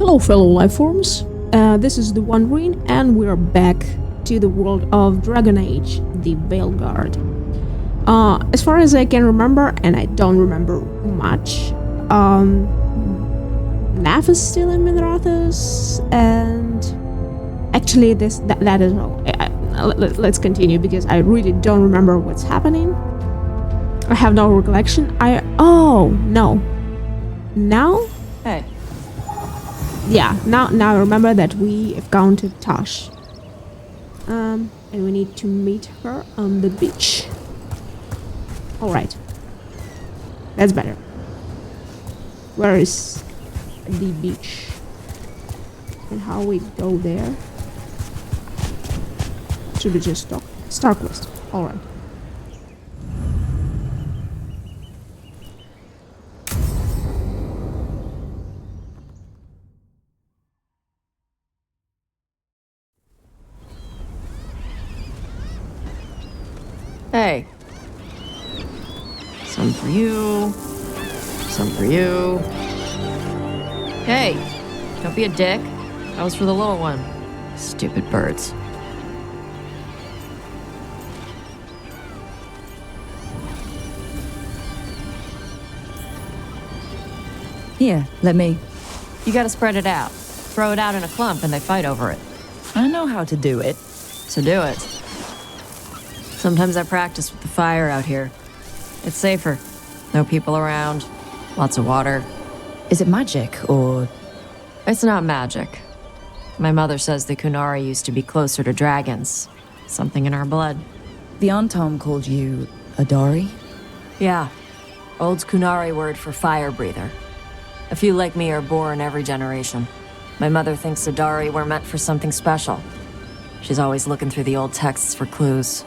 Hello fellow lifeforms, this is the One Ring and we're back to the world of Dragon Age, the Veilguard. As far as I can remember, and I don't remember much, Naf is still in Minrathous, and actually that is all. Let's continue because I really don't remember what's happening. I have no recollection. Oh no. Now? Hey. Yeah, now I remember that we encountered Tosh. And we need to meet her on the beach. Alright. That's better. Where is the beach? And how we go there? Should we just stop? Starquest. Alright. Hey. Some for you. Some for you. Hey. Don't be a dick. That was for the little one. Stupid birds. Here, let me. You gotta spread it out. Throw it out in a clump and they fight over it. I know how to do it. So do it. Sometimes I practice with the fire out here. It's safer. No people around. Lots of water. Is it magic, or...? It's not magic. My mother says the Kunari used to be closer to dragons. Something in our blood. The Antom called you a Dari? Yeah. Old Kunari word for fire breather. A few like me are born every generation. My mother thinks the Dari were meant for something special. She's always looking through the old texts for clues.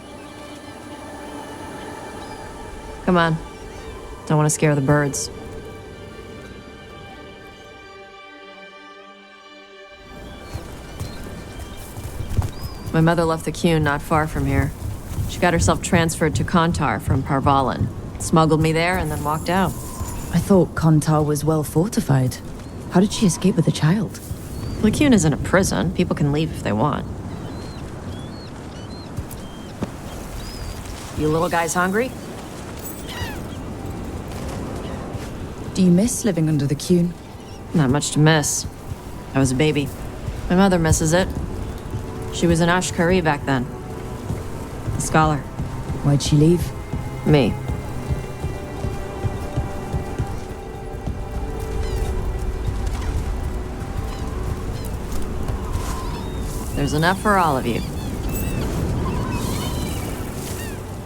Come on. Don't want to scare the birds. My mother left the Qun not far from here. She got herself transferred to Kontar from Parvalan. Smuggled me there and then walked out. I thought Kontar was well fortified. How did she escape with a child? The Qun isn't a prison. People can leave if they want. You little guys hungry? Do you miss living under the Qun? Not much to miss. I was a baby. My mother misses it. She was an Ashkari back then. A scholar. Why'd she leave? Me. There's enough for all of you.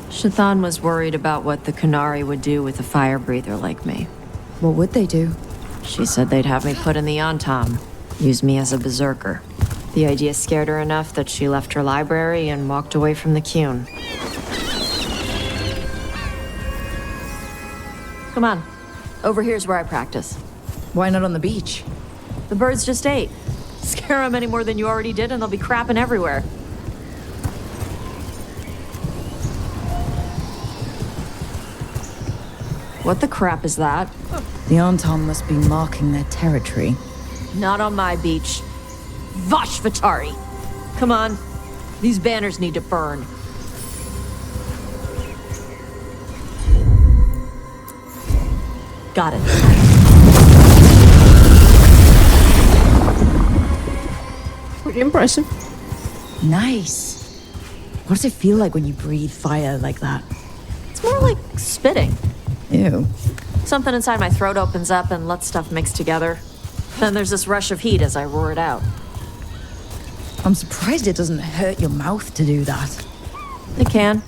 Shathan was worried about what the Kunari would do with a fire breather like me. What would they do? She said they'd have me put in the Antom, use me as a berserker. The idea scared her enough that she left her library and walked away from the Qun. Come on. Over here's where I practice. Why not on the beach? The birds just ate. Scare them any more than you already did and they'll be crapping everywhere. What the crap is that? The Antom must be marking their territory. Not on my beach. Vashvatari! Come on. These banners need to burn. Got it. Pretty impressive. Nice. What does it feel like when you breathe fire like that? It's more like spitting. Ew. Something inside my throat opens up and lets stuff mix together. Then there's this rush of heat as I roar it out. I'm surprised it doesn't hurt your mouth to do that. It can.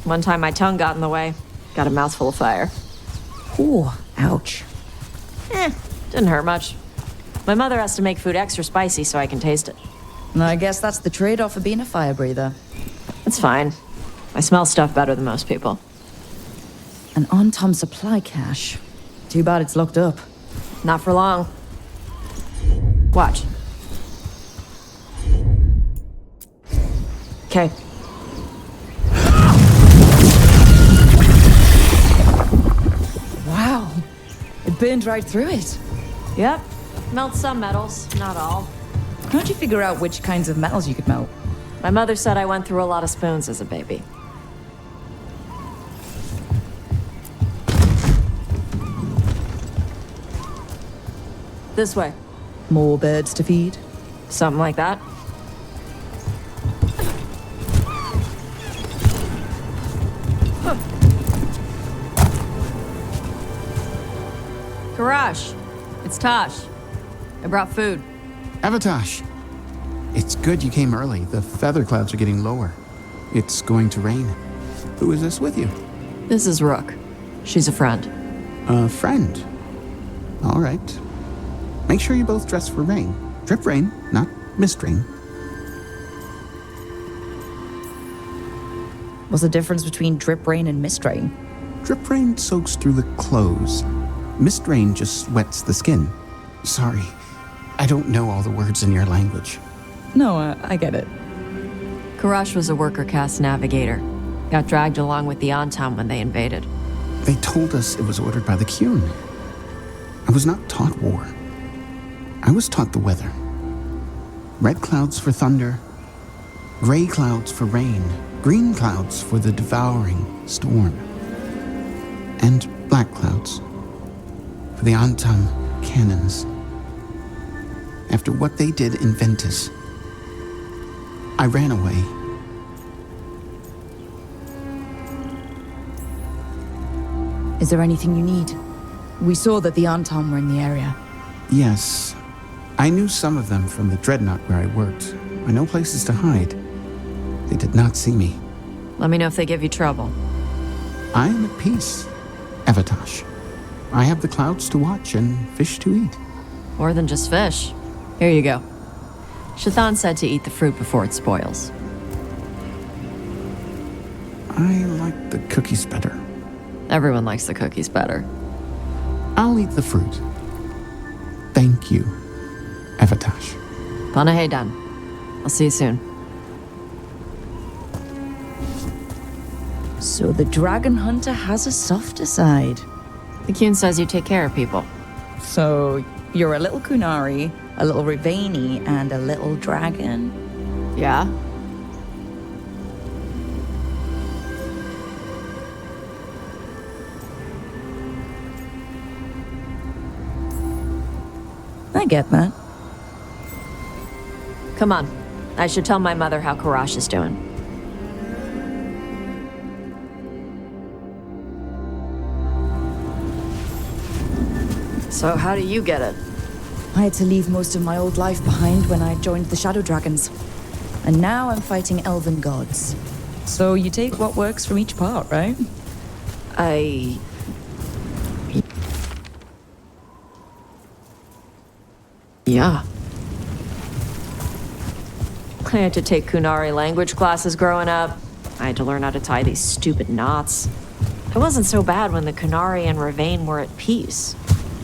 One time my tongue got in the way. Got a mouthful of fire. Ooh, ouch. Didn't hurt much. My mother has to make food extra spicy so I can taste it. I guess that's the trade-off for being a fire breather. It's fine. I smell stuff better than most people. An Antom supply cache. Too bad it's locked up. Not for long. Watch. Okay. Wow. It burned right through it. Yep. Melt some metals, not all. How'd you figure out which kinds of metals you could melt? My mother said I went through a lot of spoons as a baby. This way. More birds to feed? Something like that. Karash, it's Tosh. I brought food. Avatosh! It's good you came early. The feather clouds are getting lower. It's going to rain. Who is this with you? This is Rook. She's a friend. A friend. All right. Make sure you both dress for rain. Drip rain, not mist rain. What's the difference between drip rain and mist rain? Drip rain soaks through the clothes. Mist rain just wets the skin. Sorry, I don't know all the words in your language. No, I get it. Karash was a worker caste navigator. Got dragged along with the Antam when they invaded. They told us it was ordered by the Qun. I was not taught war. I was taught the weather. Red clouds for thunder, gray clouds for rain, green clouds for the devouring storm, and black clouds for the Antam cannons. After what they did in Ventus, I ran away. Is there anything you need? We saw that the Antam were in the area. Yes, I knew some of them from the dreadnought where I worked. I know places to hide. They did not see me. Let me know if they give you trouble. I am at peace, Avatosh. I have the clouds to watch and fish to eat. More than just fish. Here you go. Shathan said to eat the fruit before it spoils. I like the cookies better. Everyone likes the cookies better. I'll eat the fruit. Thank you, Avatosh. Panahedan. I'll see you soon. So the dragon hunter has a softer side. The Qun says you take care of people. So you're a little Kunari, a little Rivani, and a little dragon? Yeah? I get that. Come on. I should tell my mother how Karash is doing. So how do you get it? I had to leave most of my old life behind when I joined the Shadow Dragons. And now I'm fighting elven gods. So you take what works from each part, right? Yeah. I had to take Kunari language classes growing up. I had to learn how to tie these stupid knots. It wasn't so bad when the Kunari and Ravain were at peace.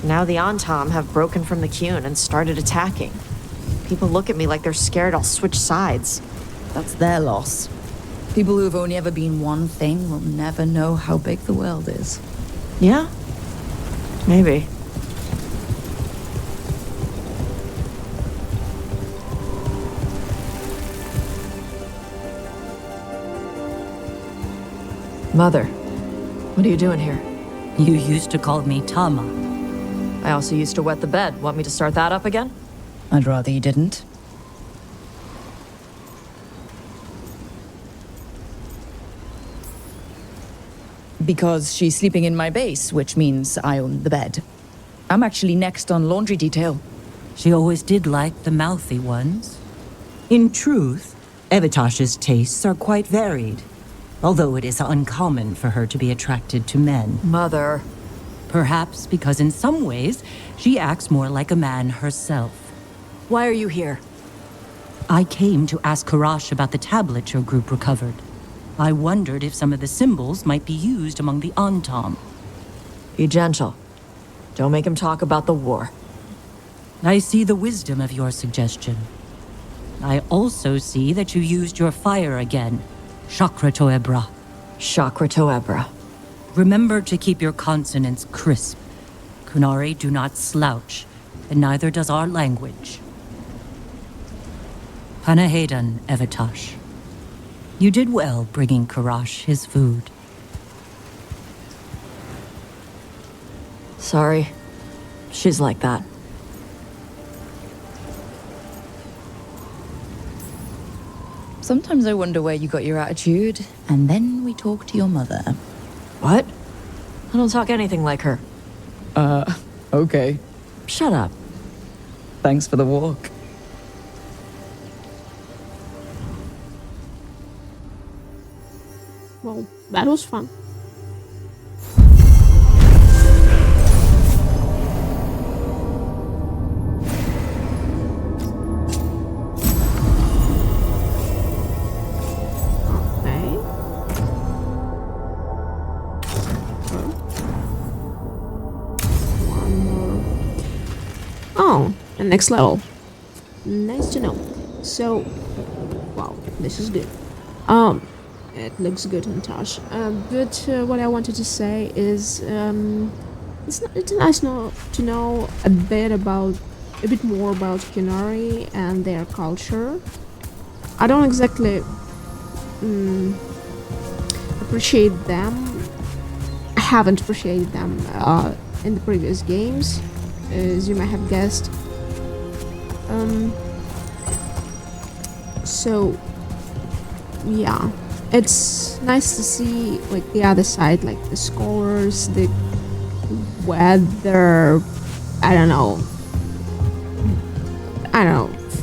Now the Antam have broken from the Qun and started attacking. People look at me like they're scared I'll switch sides. That's their loss. People who've only ever been one thing will never know how big the world is. Yeah? Maybe. Mother, what are you doing here? You used to call me Tama. I also used to wet the bed. Want me to start that up again? I'd rather you didn't. Because she's sleeping in my base, which means I own the bed. I'm actually next on laundry detail. She always did like the mouthy ones. In truth, Evatosh's tastes are quite varied, although it is uncommon for her to be attracted to men. Mother. Perhaps because in some ways, she acts more like a man herself. Why are you here? I came to ask Karash about the tablet your group recovered. I wondered if some of the symbols might be used among the Antam. Be gentle. Don't make him talk about the war. I see the wisdom of your suggestion. I also see that you used your fire again, Chakra Toebra. Chakra Toebra. Remember to keep your consonants crisp. Kunari do not slouch. and neither does our language. Panahedan, Evitosh. You did well bringing Karash his food. Sorry. She's like that. Sometimes I wonder where you got your attitude, and then we talk to your mother. What? I don't talk anything like her. Okay. Shut up. Thanks for the walk. Well, that was fun. Okay. One more. Oh, and next level. Nice to know. So, wow, this is good. It looks good on Tosh. But what I wanted to say is, it's nice to know a bit more about Kunari and their culture. I don't exactly appreciate them. I haven't appreciated them in the previous games, as you might have guessed. So yeah, it's nice to see like the other side, like the scholars, the weather, I don't know,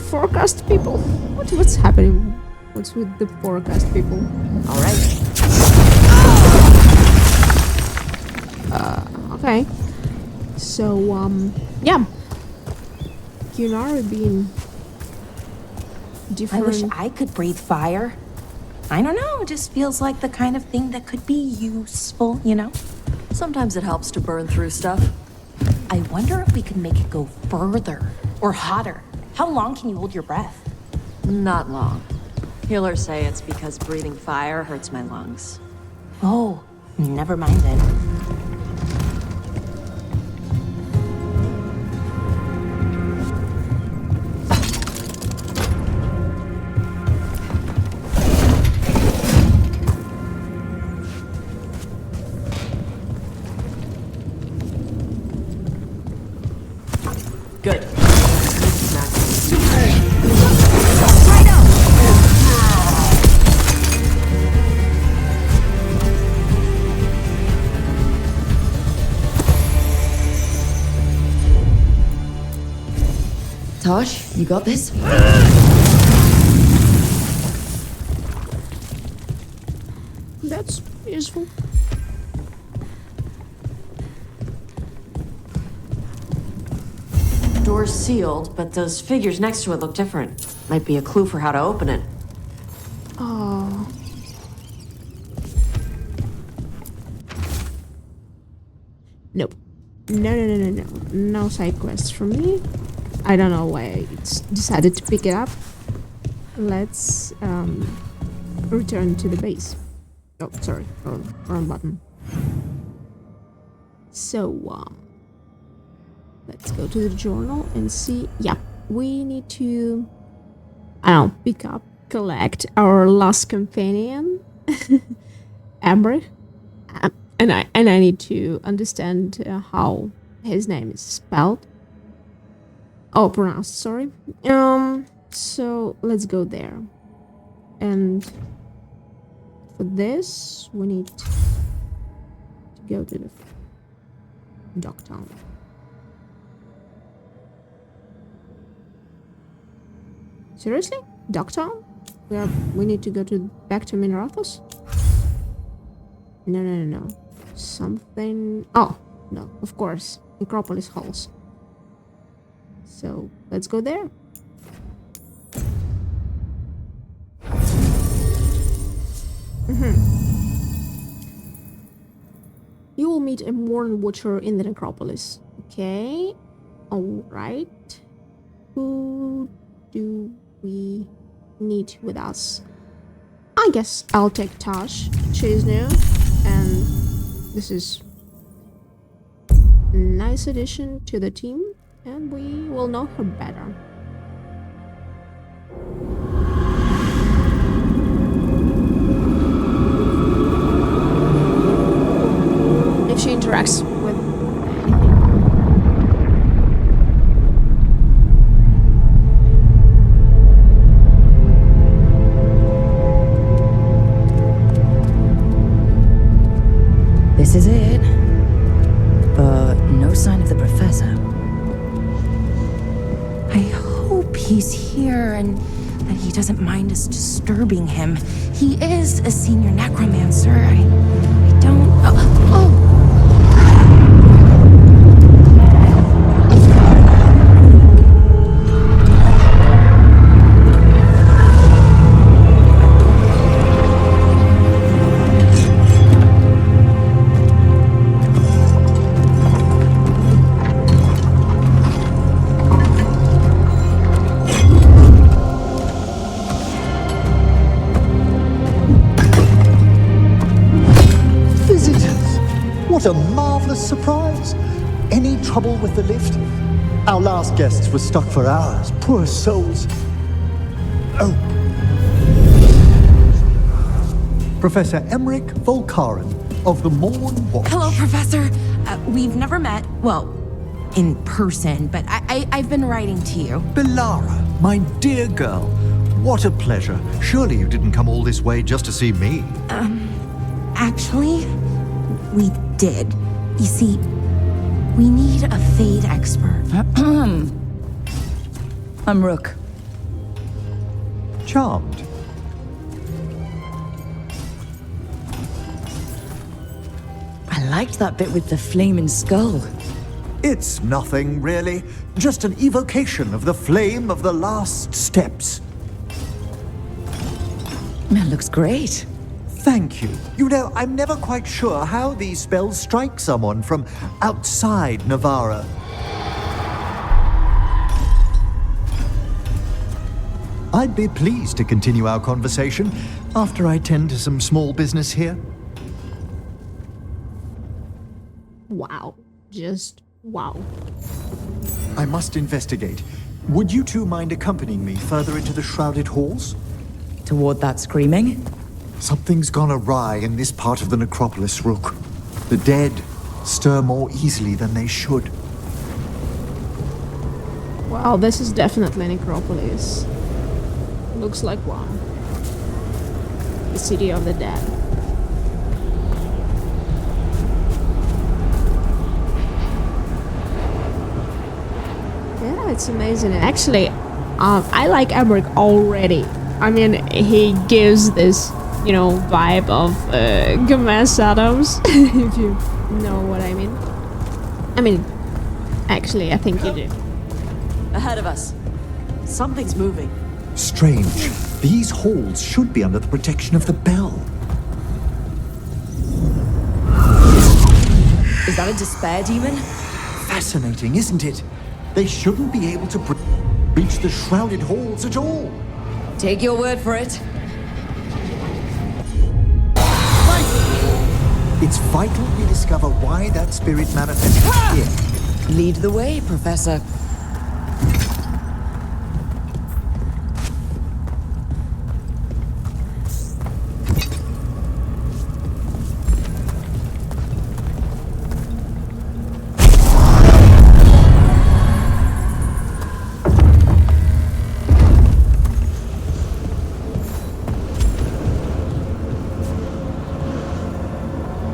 forecast people. What's happening? What's with the forecast people? All right. Okay. So yeah, Kunari being different. I wish I could breathe fire. I don't know, it just feels like the kind of thing that could be useful, you know? Sometimes it helps to burn through stuff. I wonder if we could make it go further or hotter. How long can you hold your breath? Not long. Healers say it's because breathing fire hurts my lungs. Oh, never mind then. Good. Tosh, you got this? That's useful. Door's sealed, but those figures next to it look different. Might be a clue for how to open it. Oh. Nope. No. No side quests for me. I don't know why it's decided to pick it up. Let's return to the base. Oh, sorry, wrong button. So let's go to the journal and see. Yeah, we need to, I don't know, pick up, collect our last companion, Emmrich, and I need to understand how his name is spelled. Oh, pronounced. Sorry. So let's go there, and for this we need to go to the Docktown. Seriously? Docktown? We need to go back to Minerathos? No. Something... Oh, no, of course. Necropolis Halls. So, let's go there. You will meet a Morn Watcher in the Necropolis. Okay. Alright. Who do we need with us? I guess I'll take Tosh. She's new. And this is a nice addition to the team. and we will know her better. If she interacts with anything. This is it. But no sign of the professor. I hope he's here and that he doesn't mind us disturbing him. He is a senior necromancer. I don't... Oh! What a marvelous surprise! Any trouble with the lift? Our last guests were stuck for hours. Poor souls. Oh. Professor Emmrich Volkaren of the Morn Watch. Hello, Professor. We've never met. Well, in person, but I've been writing to you. Belara, my dear girl. What a pleasure. Surely you didn't come all this way just to see me. Actually, we did. You see, we need a Fade expert. I'm Rook. Charmed. I liked that bit with the flaming skull. It's nothing, really. Just an evocation of the flame of the last steps. That looks great. Thank you. You know, I'm never quite sure how these spells strike someone from outside Navarra. I'd be pleased to continue our conversation after I tend to some small business here. Wow. Just wow. I must investigate. Would you two mind accompanying me further into the shrouded halls? Toward that screaming? Something's gone awry in this part of the necropolis, Rook. The dead stir more easily than they should. Wow, this is definitely necropolis. Looks like one. The city of the dead. Yeah, it's amazing. And actually, I like Emmrich already. I mean, he gives this, you know, vibe of Gomez Addams, if you know what I mean. I mean, actually, I think you do. Ahead of us. Something's moving. Strange. These halls should be under the protection of the bell. Is that a despair demon? Fascinating, isn't it? They shouldn't be able to breach the shrouded halls at all. Take your word for it. It's vital we discover why that spirit manifested here. Lead the way, Professor.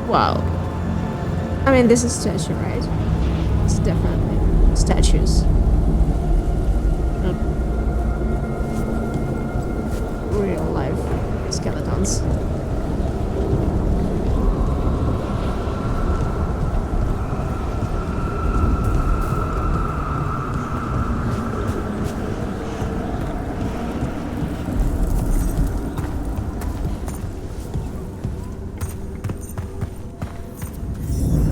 Wow. I mean, this is statue, right? It's definitely statues. Not real life skeletons.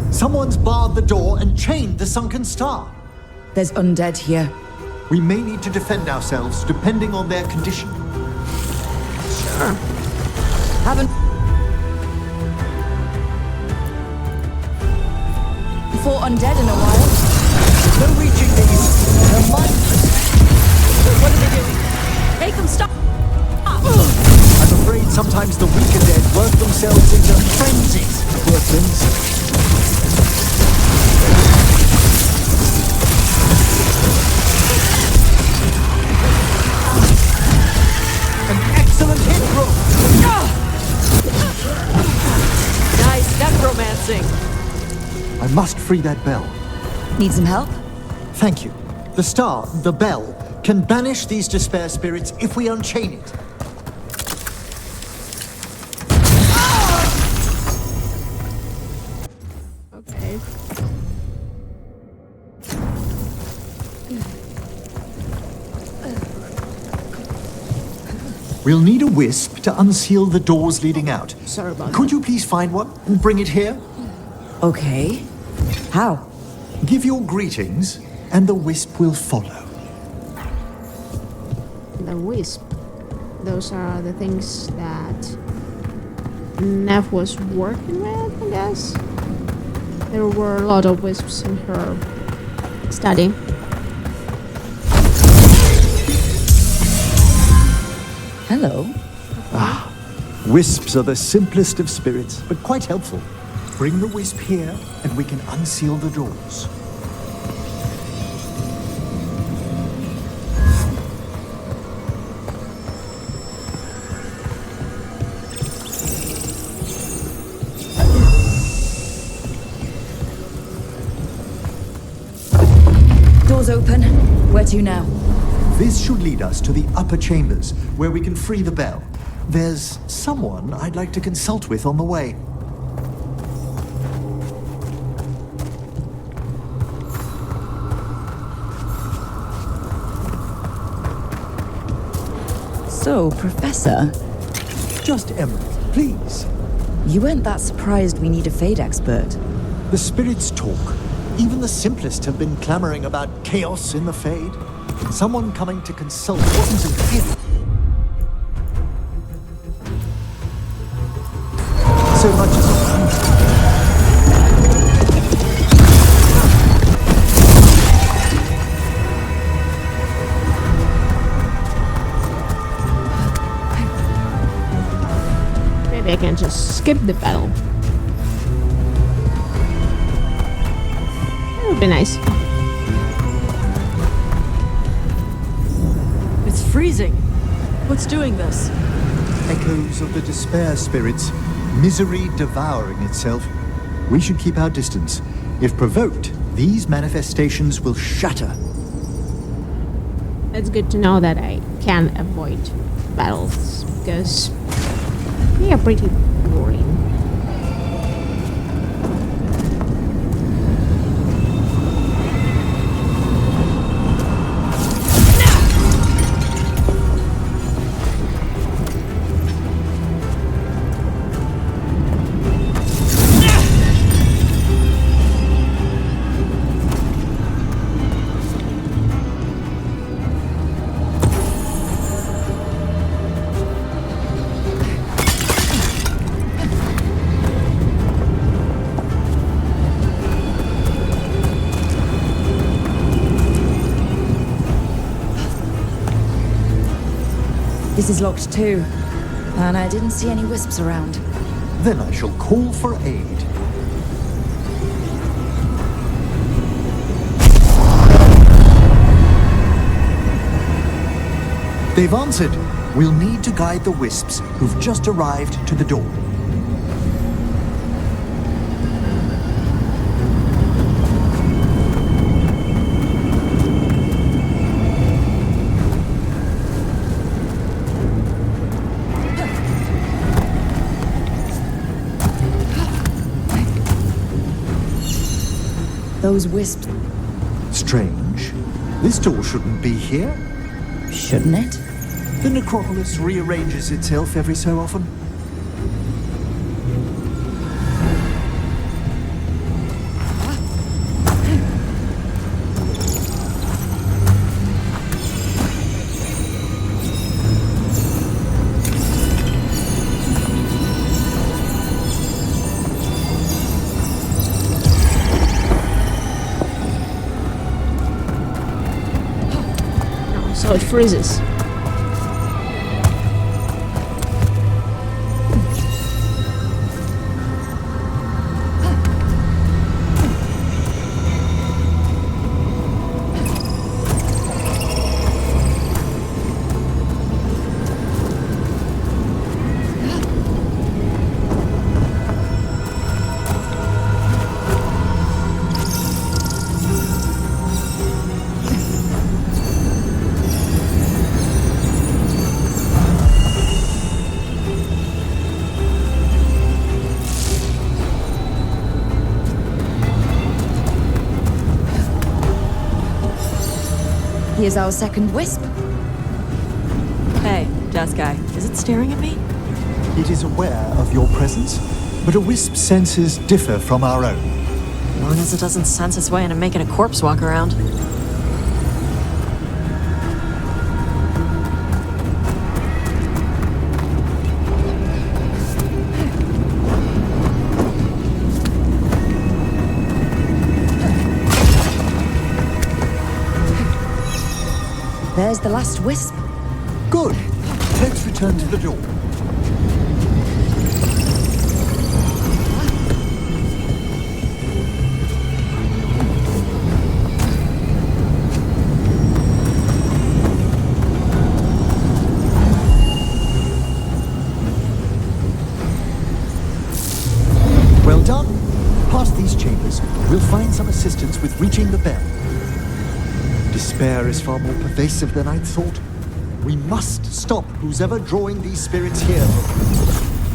Someone's barred the door and chained the sunken star. There's undead here. We may need to defend ourselves depending on their condition. Haven't fought undead in a while. No reaching these. They're mindless. What are they doing? Make them stop! I'm afraid sometimes the weaker dead work themselves into frenzies. Poor things. An excellent hit, Rook. Nice necromancing. I must free that bell. Need some help? Thank you. The star, the bell, can banish these despair spirits if we unchain it. Okay. We'll need a wisp to unseal the doors leading out. Sorry about Could you please find one and bring it here? Okay. How? Give your greetings, and the wisp will follow. The wisp. Those are the things that Nev was working with, I guess. There were a lot of wisps in her study. Hello. Wisps are the simplest of spirits, but quite helpful. Bring the wisp here, and we can unseal the doors. Doors open. Where to now? This should lead us to the upper chambers, where we can free the bell. There's someone I'd like to consult with on the way. So, Professor, Just Emmrich, please. you weren't that surprised we need a Fade expert. The spirits talk. Even the simplest have been clamoring about chaos in the Fade. Someone coming to consult wasn't an idiot. So much as Maybe I can just skip the battle. That would be nice. It's freezing. What's doing this? echoes of the despair spirits, misery devouring itself. We should keep our distance. If provoked, these manifestations will shatter. It's good to know that I can avoid battles, because they are pretty boring. This is locked too, and I didn't see any wisps around. Then I shall call for aid. They've answered. We'll need to guide the wisps who've just arrived to the door. Those wisps, Strange. This door shouldn't be here. shouldn't it? The necropolis rearranges itself every so often. So it freezes. Here's our second wisp. Hey, desk guy, is it staring at me? It is aware of your presence, but a wisp's senses differ from our own. As long as it doesn't sense its way into making a corpse walk around. There's the last wisp. Good. Let's return to the door. Well done. Past these chambers, we'll find some assistance with reaching the bell. Despair is far more pervasive than I'd thought. We must stop who's ever drawing these spirits here.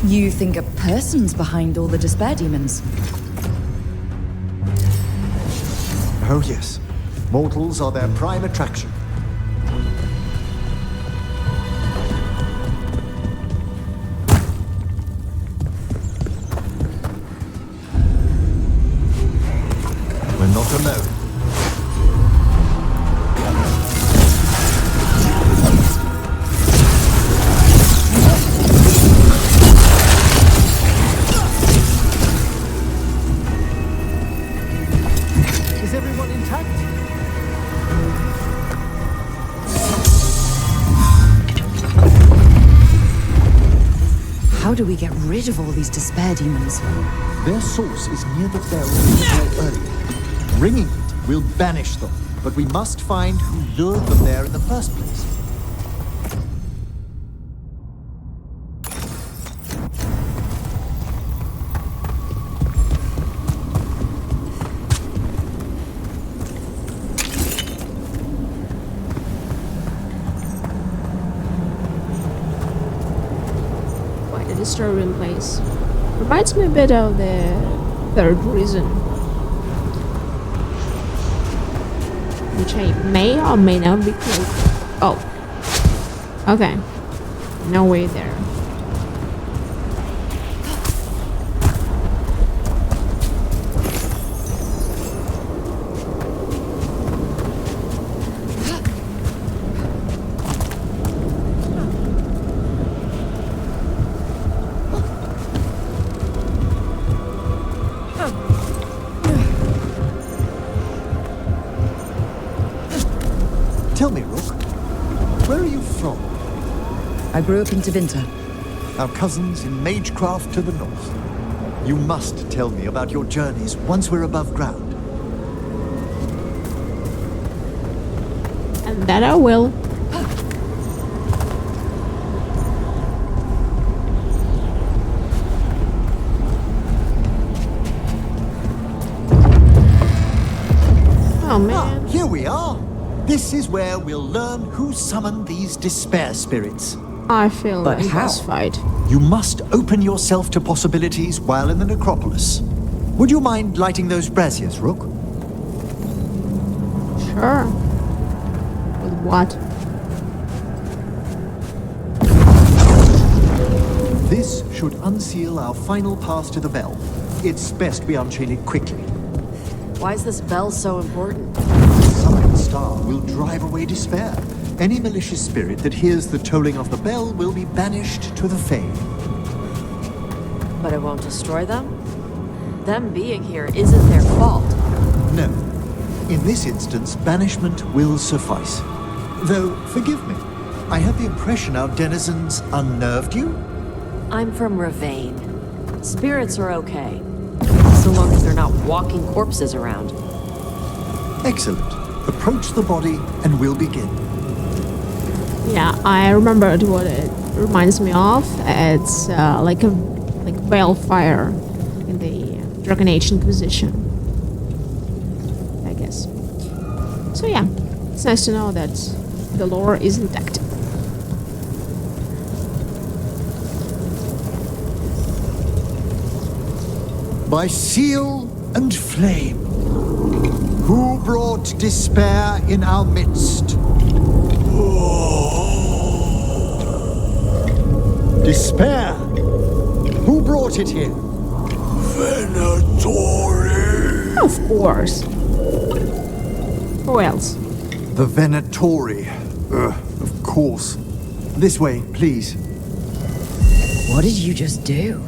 You think a person's behind all the despair demons? Oh yes. Mortals are their prime attraction. We're not alone. Is everyone intact? How do we get rid of all these despair demons? Their source is near the bell we saw earlier. Ringing it will banish them, but we must find who lured them there in the first place. Quite a disturbing place. Reminds me a bit of the third reason. Which I may or may not be close. Oh. Okay. No way there. Tell me, Rook, where are you from? I grew up in Tevinter. Our cousins in Magecraft to the north. You must tell me about your journeys once we're above ground. And that I will. Oh man. Here we are. This is where we'll learn who summoned these despair spirits. I feel But how? satisfied. You must open yourself to possibilities while in the necropolis. Would you mind lighting those braziers, Rook? Sure. With what? This should unseal our final pass to the bell. It's best we unchain it quickly. Why is this bell so important? Summoning star will drive away despair. Any malicious spirit that hears the tolling of the bell will be banished to the Fade. But it won't destroy them? Them being here isn't their fault. No. In this instance, banishment will suffice. Though, forgive me, I have the impression our denizens unnerved you? I'm from Ravane. Spirits are okay, so long as they're not walking corpses around. Excellent. Approach the body and we'll begin. Yeah, I remembered what it reminds me of. It's like Veilfire in the Dragon Age Inquisition, I guess. So yeah, it's nice to know that the lore is intact. By seal and flame, who brought despair in our midst? Despair? Who brought it here? Venatori. Of course. Who else? The Venatori. Of course. This way, please. What did you just do?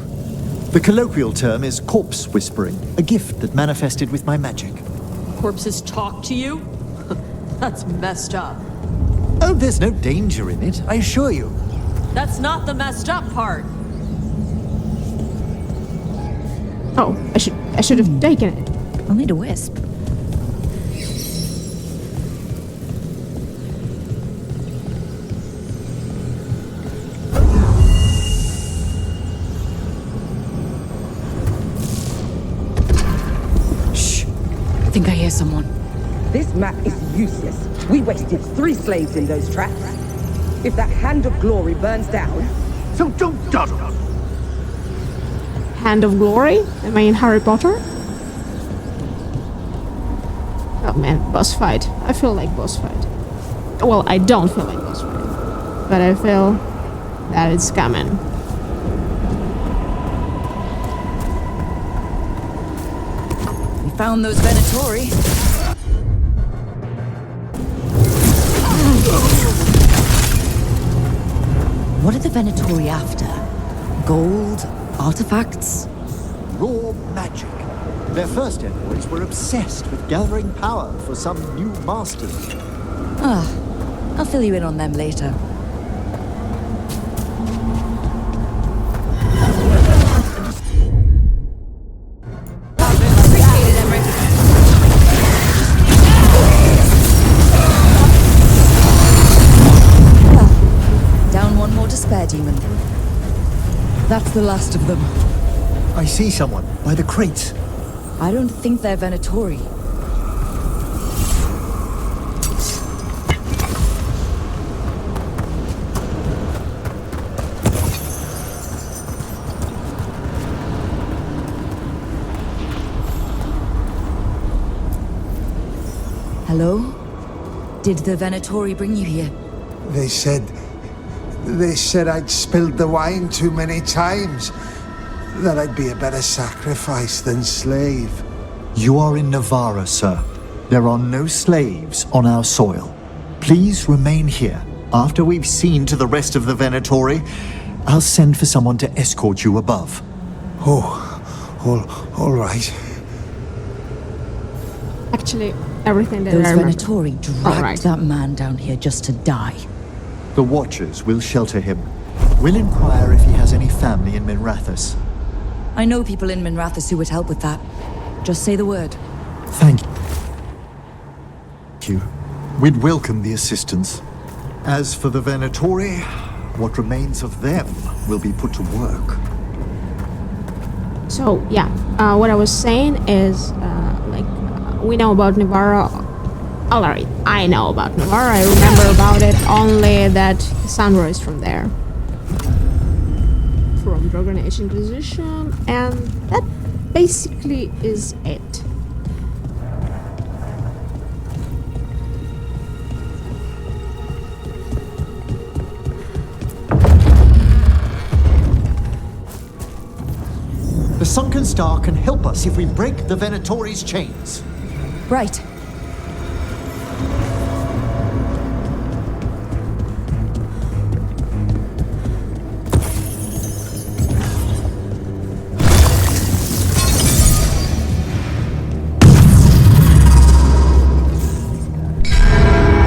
The colloquial term is corpse whispering, a gift that manifested with my magic. Corpses talk to you? That's messed up. Oh, there's no danger in it, I assure you. That's not the messed up part. Oh, I should have taken it. I'll need a wisp. Shh. I think I hear someone. This map is useless. We wasted 3 slaves in those traps. If that Hand of Glory burns down... So don't dawdle. Hand of Glory? Am I in Harry Potter? Oh man, boss fight. I feel like boss fight. Well, I don't feel like boss fight. But I feel that it's coming. We found those Venatori. What are the Venatori after? Gold? Artifacts? Raw magic. Their first envoys were obsessed with gathering power for some new masters. Ah, I'll fill you in on them later. Appreciate it, Emmrich. Down one more despair demon. That's the last of them. I see someone by the crates. I don't think they're Venatori. Hello? Did the Venatori bring you here? They said I'd spilled the wine too many times. That I'd be a better sacrifice than slave. You are in Navarra, sir. There are no slaves on our soil. Please remain here. After we've seen to the rest of the Venatori, I'll send for someone to escort you above. All right. Actually, everything that Those I remember. Venatori dragged Alright. that man down here just to die. The Watchers will shelter him. We'll inquire if he has any family in Minrathous. I know people in Minrathous who would help with that. Just say the word. Thank you. We'd welcome the assistance. As for the Venatori, what remains of them will be put to work. So yeah, what I was saying is, we know about Navarra. Alright, I know about Navarra. I remember about it only that Sandra is from there, from Dragon Age Inquisition, and that basically is it. The Sunken Star can help us if we break the Venatori's chains. Right.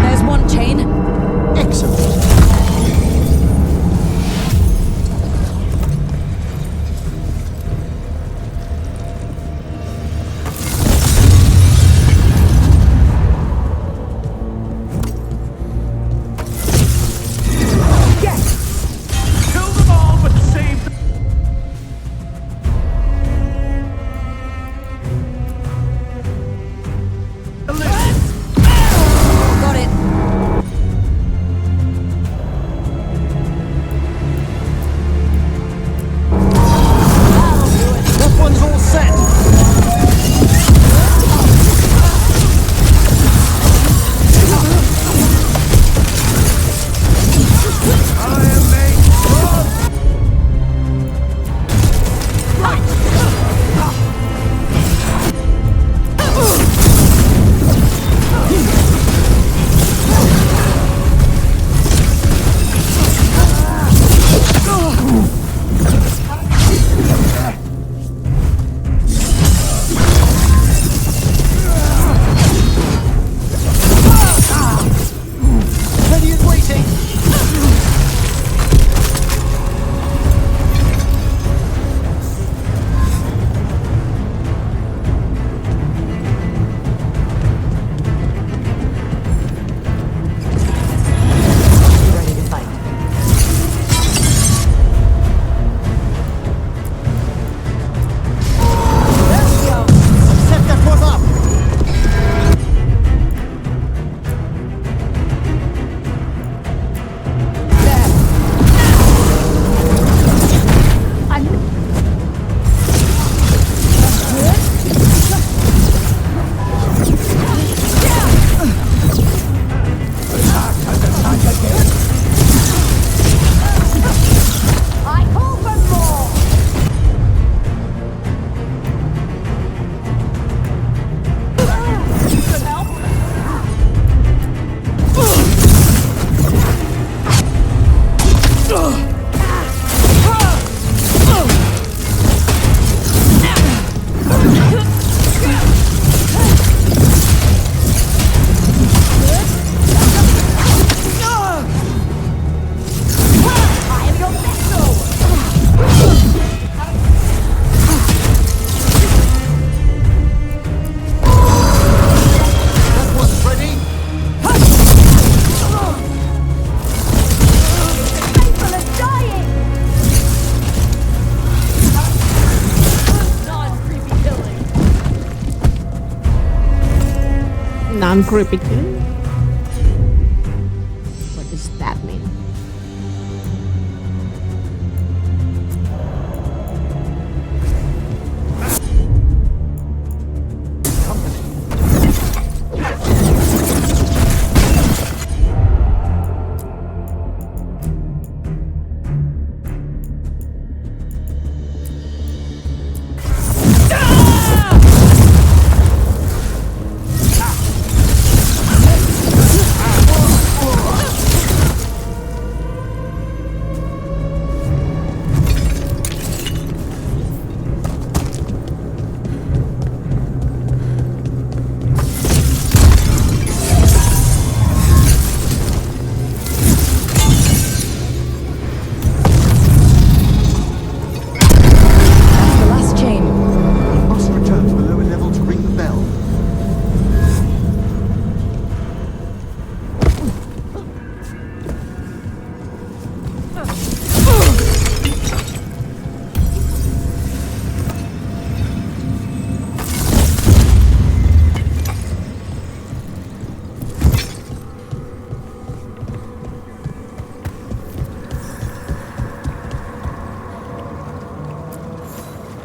There's one chain. non-creepy tune? What does that mean?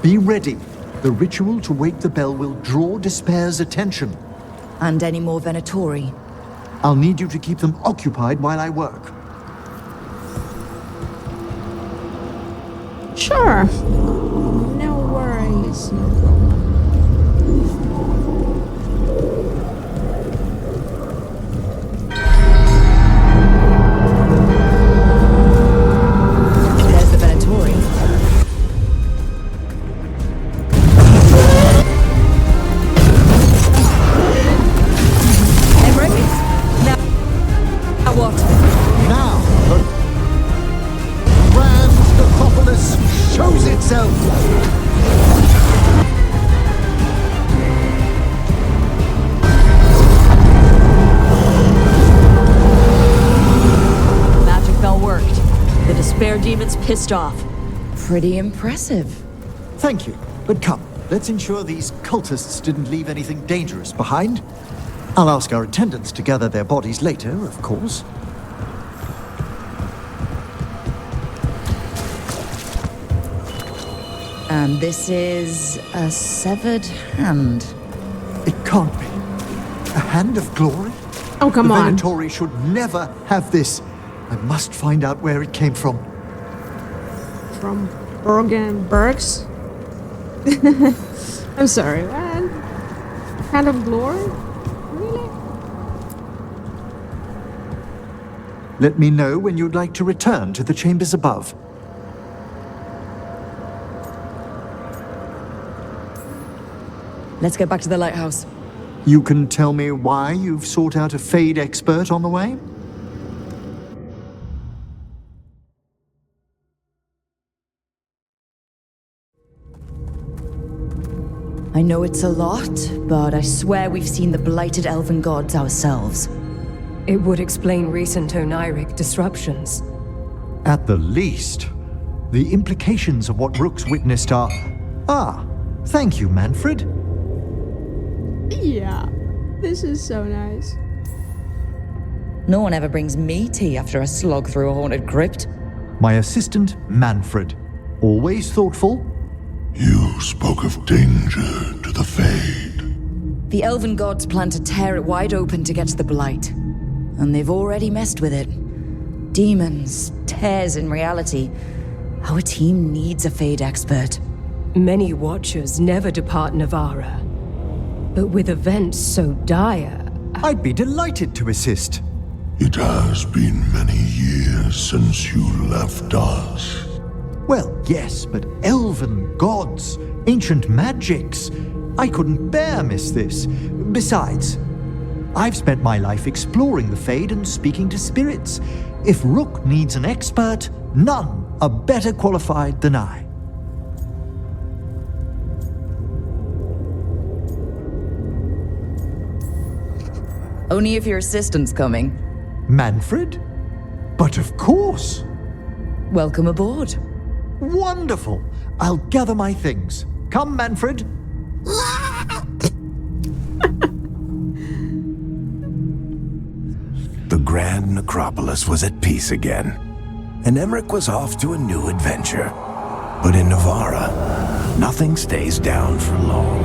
Be ready. The ritual to wake the bell will draw Despair's attention. And any more Venatori? I'll need you to keep them occupied while I work. Sure. No worries. No problem. There's the Venatori. Emmrich? Now what? Now, the grand necropolis shows itself! Magic bell worked. The despair demon's pissed off. Pretty impressive. Thank you, but come, let's ensure these cultists didn't leave anything dangerous behind. I'll ask our attendants to gather their bodies later, of course. And this is a severed hand. It can't be. A hand of glory? Oh, come the on. Venatori should never have this. I must find out where it came from. From Bergen Bergs? I'm sorry, man. Hand of glory? Really? Let me know when you'd like to return to the chambers above. Let's get back to the lighthouse. You can tell me why you've sought out a Fade expert on the way? I know it's a lot, but I swear we've seen the blighted elven gods ourselves. It would explain recent oniric disruptions. At the least, the implications of what Rook's witnessed are... Ah, thank you, Manfred. Yeah. This is so nice. No one ever brings me tea after a slog through a haunted crypt. My assistant, Manfred. Always thoughtful. You spoke of danger to the Fade. The elven gods plan to tear it wide open to get to the blight. And they've already messed with it. Demons, tears in reality. Our team needs a Fade expert. Many Watchers never depart Navara. But with events so dire... I'd be delighted to assist. It has been many years since you left us. Well, yes, but elven gods, ancient magics. I couldn't bear miss this. Besides, I've spent my life exploring the Fade and speaking to spirits. If Rook needs an expert, none are better qualified than I. Only if your assistant's coming. Manfred? But of course! Welcome aboard. Wonderful! I'll gather my things. Come, Manfred. grand necropolis was at peace again, and Emmrich was off to a new adventure. But in Navarra, nothing stays down for long.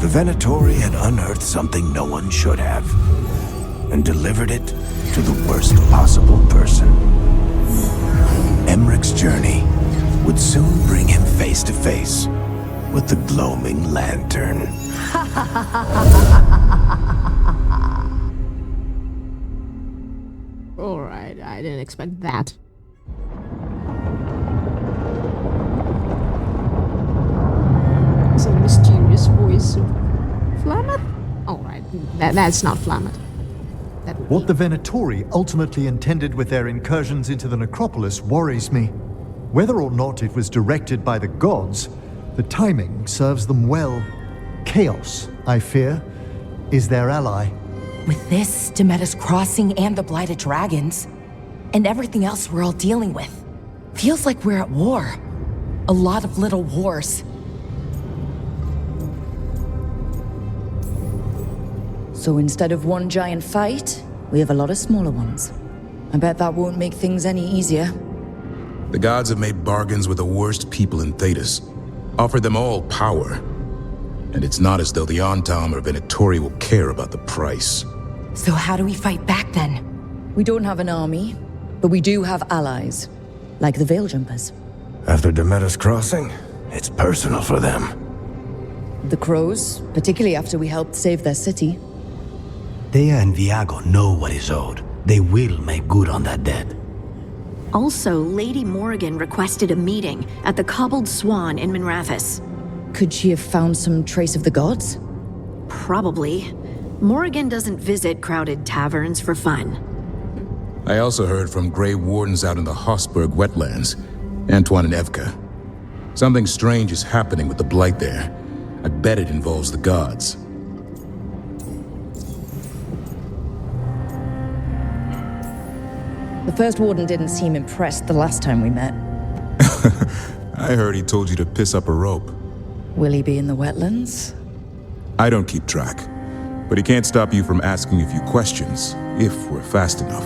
The Venatori had unearthed something no one should have, and delivered it to the worst possible person. Emmrich's journey would soon bring him face to face with the gloaming lantern. Alright, I didn't expect that. It's a mysterious voice of Flamet? Alright, that's not Flamet. What the Venatori ultimately intended with their incursions into the necropolis worries me. Whether or not it was directed by the gods, the timing serves them well. Chaos, I fear, is their ally. With this, Demeter's Crossing and the Blighted Dragons, and everything else we're all dealing with, feels like we're at war. A lot of little wars. So instead of one giant fight, we have a lot of smaller ones. I bet that won't make things any easier. The gods have made bargains with the worst people in Thedas, offered them all power. And it's not as though the Antam or Venatori will care about the price. So how do we fight back then? We don't have an army, but we do have allies, like the Veil Jumpers. After Demeter's Crossing, it's personal for them. The Crows, particularly after we helped save their city. Thea and Viago know what is owed. They will make good on that debt. Also, Lady Morrigan requested a meeting at the Cobbled Swan in Minrathous. Could she have found some trace of the gods? Probably. Morrigan doesn't visit crowded taverns for fun. I also heard from Grey Wardens out in the Hossberg wetlands, Antoine and Evka. Something strange is happening with the Blight there. I bet it involves the gods. The first warden didn't seem impressed the last time we met. I heard he told you to piss up a rope. Will he be in the wetlands? I don't keep track, but he can't stop you from asking a few questions, if we're fast enough.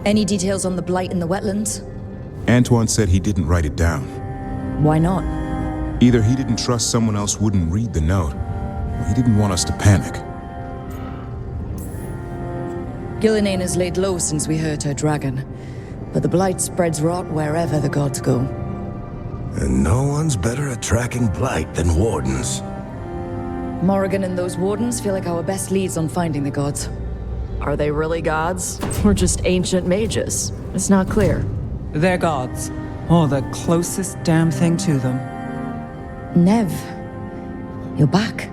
Any details on the blight in the wetlands? Antoine said he didn't write it down. Why not? Either he didn't trust someone else wouldn't read the note, or he didn't want us to panic. Gillinane has laid low since we hurt her dragon, but the blight spreads rot wherever the gods go. And no one's better at tracking blight than wardens. Morrigan and those wardens feel like our best leads on finding the gods. Are they really gods? Or just ancient mages? It's not clear. They're gods. Or the closest damn thing to them. Nev, you're back.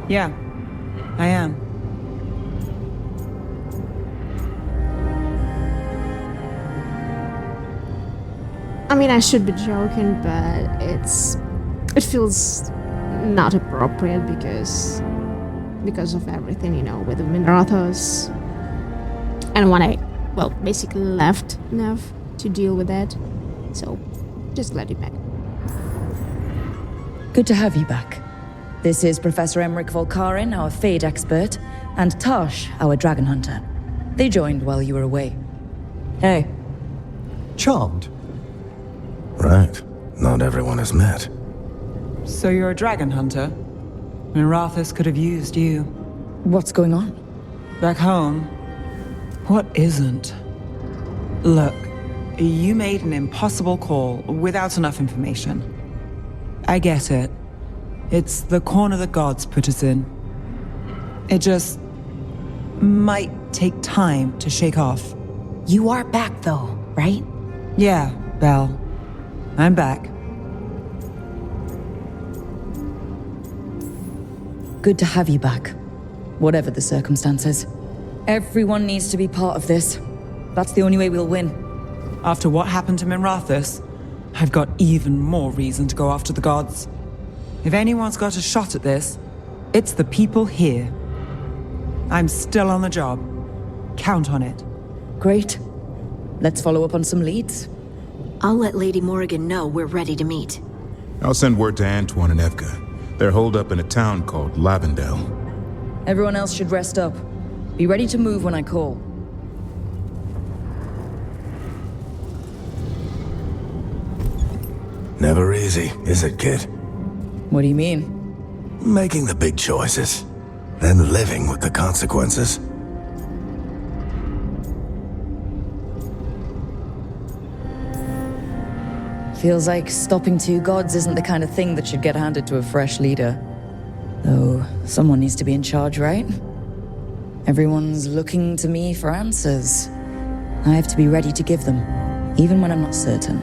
Yeah, I am. I mean, I should be joking, but it feels not appropriate because of everything, you know, with the Minrathous. And when I, well, basically left Nev to deal with that. So, just glad you're back. Good to have you back. This is Professor Emmrich Volkarin, our Fade expert, and Tosh, our Dragon Hunter. They joined while you were away. Hey. Charmed. Right. Not everyone has met. So you're a dragon hunter? Minrathous could have used you. What's going on? Back home, what isn't? Look, you made an impossible call without enough information. I get it. It's the corner the gods put us in. It just might take time to shake off. You are back though, right? Yeah, Belle. I'm back. Good to have you back, whatever the circumstances. Everyone needs to be part of this. That's the only way we'll win. After what happened to Minrathous, I've got even more reason to go after the gods. If anyone's got a shot at this, it's the people here. I'm still on the job. Count on it. Great. Let's follow up on some leads. I'll let Lady Morrigan know we're ready to meet. I'll send word to Antoine and Evka. They're holed up in a town called Lavendale. Everyone else should rest up. Be ready to move when I call. Never easy, is it, kid? What do you mean? Making the big choices, then living with the consequences. Feels like stopping two gods isn't the kind of thing that should get handed to a fresh leader. Though, someone needs to be in charge, right? Everyone's looking to me for answers. I have to be ready to give them, even when I'm not certain.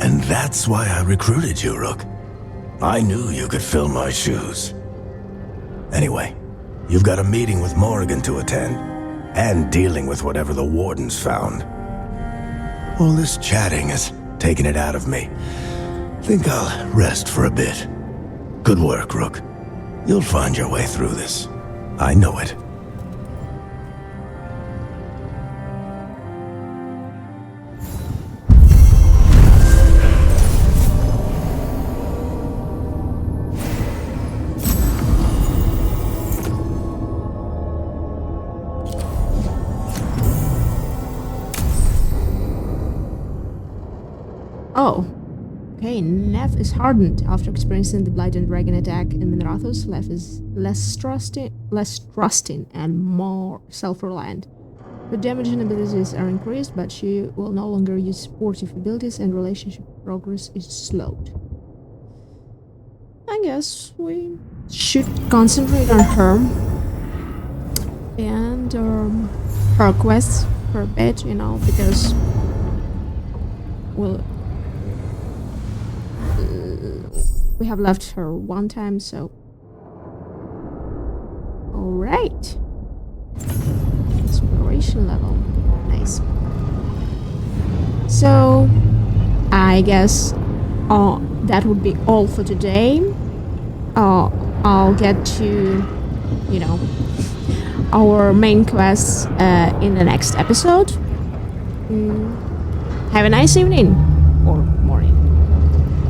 And that's why I recruited you, Rook. I knew you could fill my shoes. Anyway, you've got a meeting with Morrigan to attend, and dealing with whatever the Wardens found. All this chatting has taken it out of me. Think I'll rest for a bit. Good work, Rook. You'll find your way through this. I know it. Oh. Okay, Nev is hardened after experiencing the Blight and Dragon attack in Minrathos. Lev is less trusting and more self-reliant. Her damaging abilities are increased, but she will no longer use sportive abilities and relationship progress is slowed. I guess we should concentrate on her and her quests for a bit, you know, because we have left her one time, so alright. Exploration level. Nice. So I guess that would be all for today. I'll get to, you know, our main quests in the next episode. Have a nice evening or morning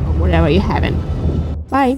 or whatever you're having. Bye.